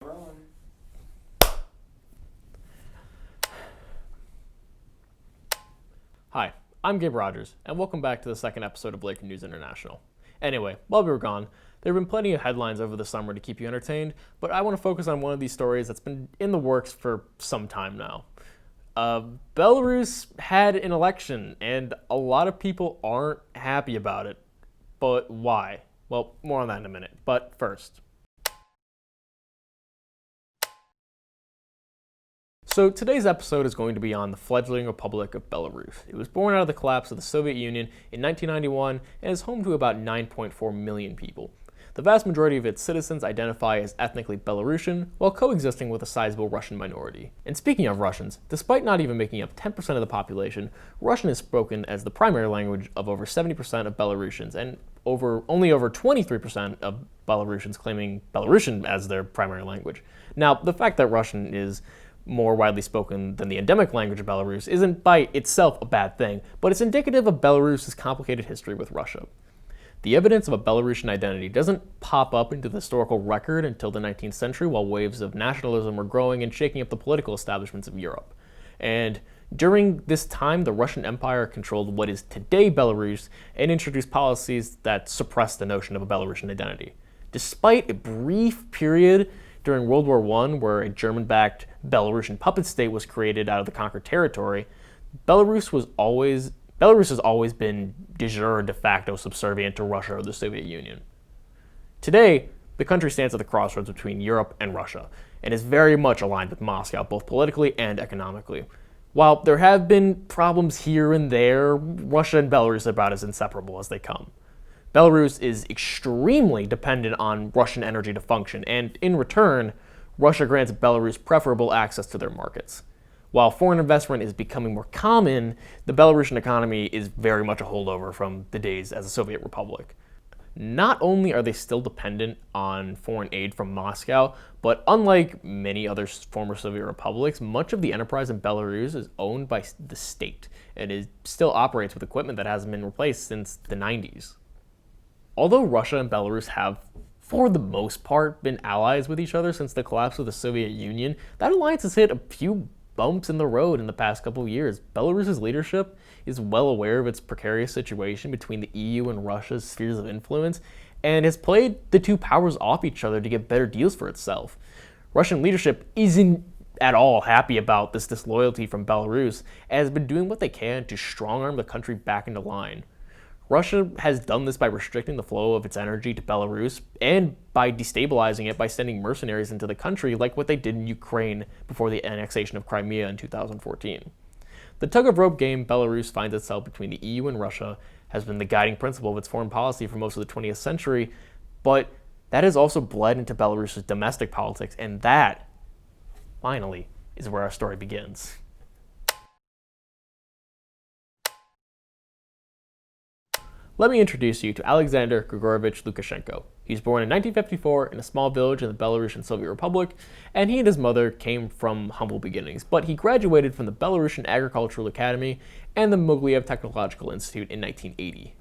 Rolling. Hi, I'm Gabe Rogers, and welcome back to the second episode of Laker News International. Anyway, while we were gone, there have been plenty of headlines over the summer to keep you entertained, but I want to focus on one of these stories that's been in the works for some time now. Belarus had an election, and a lot of people aren't happy about it. But why? Well, more on that in a minute. But first, so today's episode is going to be on the fledgling Republic of Belarus. It was born out of the collapse of the Soviet Union in 1991 and is home to about 9.4 million people. The vast majority of its citizens identify as ethnically Belarusian, while coexisting with a sizable Russian minority. And speaking of Russians, despite not even making up 10% of the population, Russian is spoken as the primary language of over 70% of Belarusians, and only over 23% of Belarusians claiming Belarusian as their primary language. Now, the fact that Russian is more widely spoken than the endemic language of Belarus isn't by itself a bad thing, but it's indicative of Belarus's complicated history with Russia. The evidence of a Belarusian identity doesn't pop up into the historical record until the 19th century, while waves of nationalism were growing and shaking up the political establishments of Europe. And during this time, the Russian Empire controlled what is today Belarus and introduced policies that suppressed the notion of a Belarusian identity. Despite a brief period during World War I, where a German-backed Belarusian puppet state was created out of the conquered territory, Belarus has always been de jure de facto subservient to Russia or the Soviet Union. Today, the country stands at the crossroads between Europe and Russia, and is very much aligned with Moscow, both politically and economically. While there have been problems here and there, Russia and Belarus are about as inseparable as they come. Belarus is extremely dependent on Russian energy to function, and in return, Russia grants Belarus preferable access to their markets. While foreign investment is becoming more common, the Belarusian economy is very much a holdover from the days as a Soviet republic. Not only are they still dependent on foreign aid from Moscow, but unlike many other former Soviet republics, much of the enterprise in Belarus is owned by the state, and it still operates with equipment that hasn't been replaced since the 90s. Although Russia and Belarus have, for the most part, been allies with each other since the collapse of the Soviet Union, that alliance has hit a few bumps in the road in the past couple of years. Belarus's leadership is well aware of its precarious situation between the EU and Russia's spheres of influence, and has played the two powers off each other to get better deals for itself. Russian leadership isn't at all happy about this disloyalty from Belarus, and has been doing what they can to strong-arm the country back into line. Russia has done this by restricting the flow of its energy to Belarus and by destabilizing it by sending mercenaries into the country like what they did in Ukraine before the annexation of Crimea in 2014. The tug-of-rope game Belarus finds itself between the EU and Russia has been the guiding principle of its foreign policy for most of the 20th century, but that has also bled into Belarus's domestic politics, and that, finally, is where our story begins. Let me introduce you to Alexander Grigorovich Lukashenko. He was born in 1954 in a small village in the Belarusian Soviet Republic, and he and his mother came from humble beginnings, but he graduated from the Belarusian Agricultural Academy and the Mogilev Technological Institute in 1980.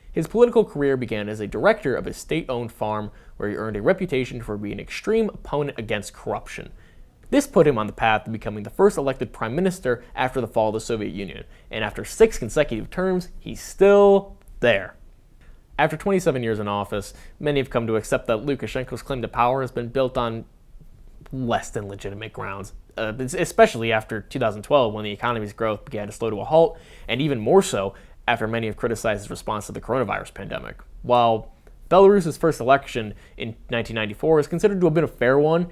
His political career began as a director of a state-owned farm where he earned a reputation for being an extreme opponent against corruption. This put him on the path to becoming the first elected prime minister after the fall of the Soviet Union, and after 6 consecutive terms, he's still there. After 27 years in office, many have come to accept that Lukashenko's claim to power has been built on less than legitimate grounds, especially after 2012 when the economy's growth began to slow to a halt, and even more so after many have criticized his response to the coronavirus pandemic. While Belarus's first election in 1994 is considered to have been a fair one,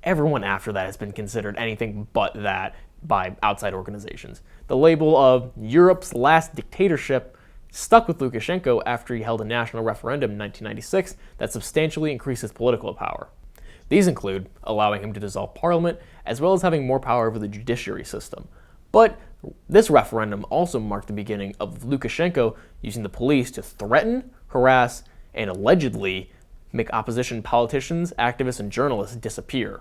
everyone after that has been considered anything but that by outside organizations. The label of Europe's last dictatorship stuck with Lukashenko after he held a national referendum in 1996 that substantially increased his political power. These include allowing him to dissolve parliament, as well as having more power over the judiciary system. But this referendum also marked the beginning of Lukashenko using the police to threaten, harass, and allegedly make opposition politicians, activists, and journalists disappear.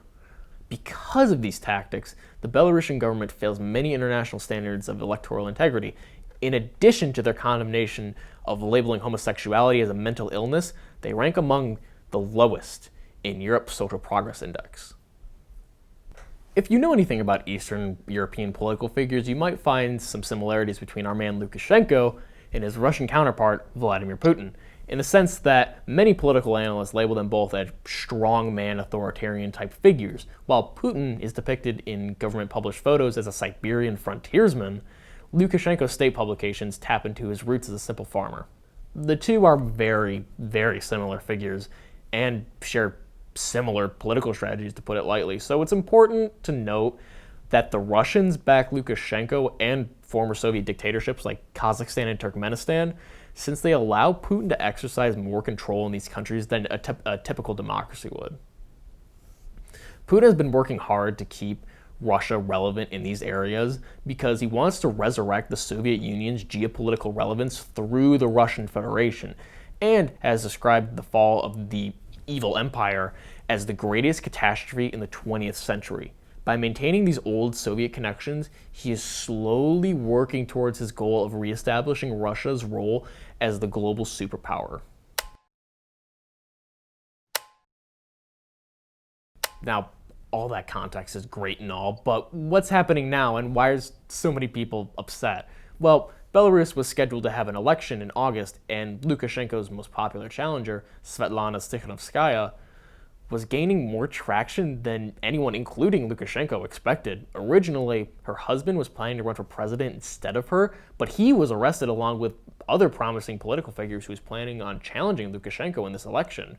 Because of these tactics, the Belarusian government fails many international standards of electoral integrity. In addition to their condemnation of labeling homosexuality as a mental illness, they rank among the lowest in Europe's Social Progress Index. If you know anything about Eastern European political figures, you might find some similarities between our man Lukashenko and his Russian counterpart, Vladimir Putin, in the sense that many political analysts label them both as strongman authoritarian type figures. While Putin is depicted in government-published photos as a Siberian frontiersman, Lukashenko's state publications tap into his roots as a simple farmer. The two are very, very similar figures and share similar political strategies, to put it lightly. So it's important to note that the Russians back Lukashenko and former Soviet dictatorships like Kazakhstan and Turkmenistan, since they allow Putin to exercise more control in these countries than a typical democracy would. Putin has been working hard to keep Russia relevant in these areas because he wants to resurrect the Soviet Union's geopolitical relevance through the Russian Federation, and has described the fall of the evil empire as the greatest catastrophe in the 20th century. By maintaining these old Soviet connections, he is slowly working towards his goal of reestablishing Russia's role as the global superpower. Now, all that context is great and all, but what's happening now and why are so many people upset? Well, Belarus was scheduled to have an election in August, and Lukashenko's most popular challenger, Svetlana Tikhanovskaya, was gaining more traction than anyone, including Lukashenko, expected. Originally, her husband was planning to run for president instead of her, but he was arrested along with other promising political figures who was planning on challenging Lukashenko in this election.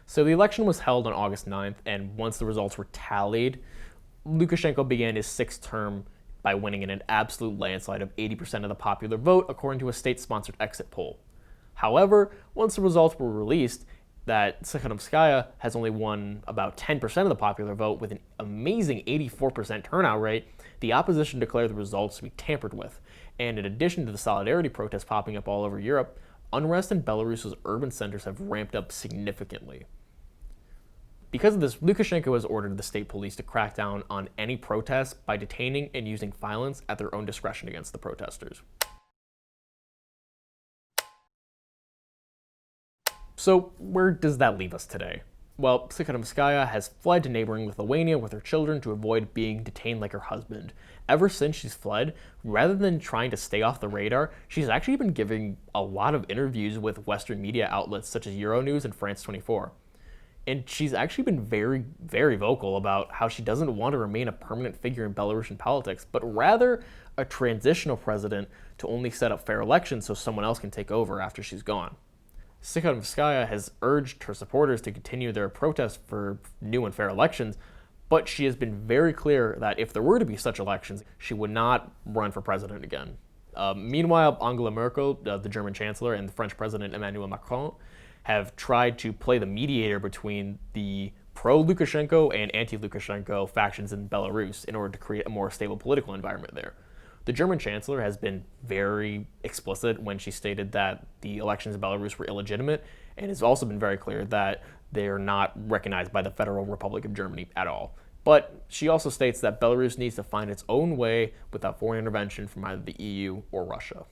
So the election was held on August 9th, and once the results were tallied, Lukashenko began his sixth term by winning in an absolute landslide of 80% of the popular vote, according to a state-sponsored exit poll. However, once the results were released, that Tikhanovskaya has only won about 10% of the popular vote with an amazing 84% turnout rate, the opposition declared the results to be tampered with. And in addition to the solidarity protests popping up all over Europe, unrest in Belarus's urban centers have ramped up significantly. Because of this, Lukashenko has ordered the state police to crack down on any protests by detaining and using violence at their own discretion against the protesters. So where does that leave us today? Well, Tikhanovskaya has fled to neighboring Lithuania with her children to avoid being detained like her husband. Ever since she's fled, rather than trying to stay off the radar, she's actually been giving a lot of interviews with Western media outlets such as Euronews and France 24. And she's actually been very, very vocal about how she doesn't want to remain a permanent figure in Belarusian politics, but rather a transitional president to only set up fair elections so someone else can take over after she's gone. Tikhanovskaya has urged her supporters to continue their protests for new and fair elections, but she has been very clear that if there were to be such elections, she would not run for president again. Meanwhile, Angela Merkel, the German chancellor, and the French president Emmanuel Macron have tried to play the mediator between the pro-Lukashenko and anti-Lukashenko factions in Belarus in order to create a more stable political environment there. The German chancellor has been very explicit when she stated that the elections in Belarus were illegitimate, and has also been very clear that they are not recognized by the Federal Republic of Germany at all. But she also states that Belarus needs to find its own way without foreign intervention from either the EU or Russia.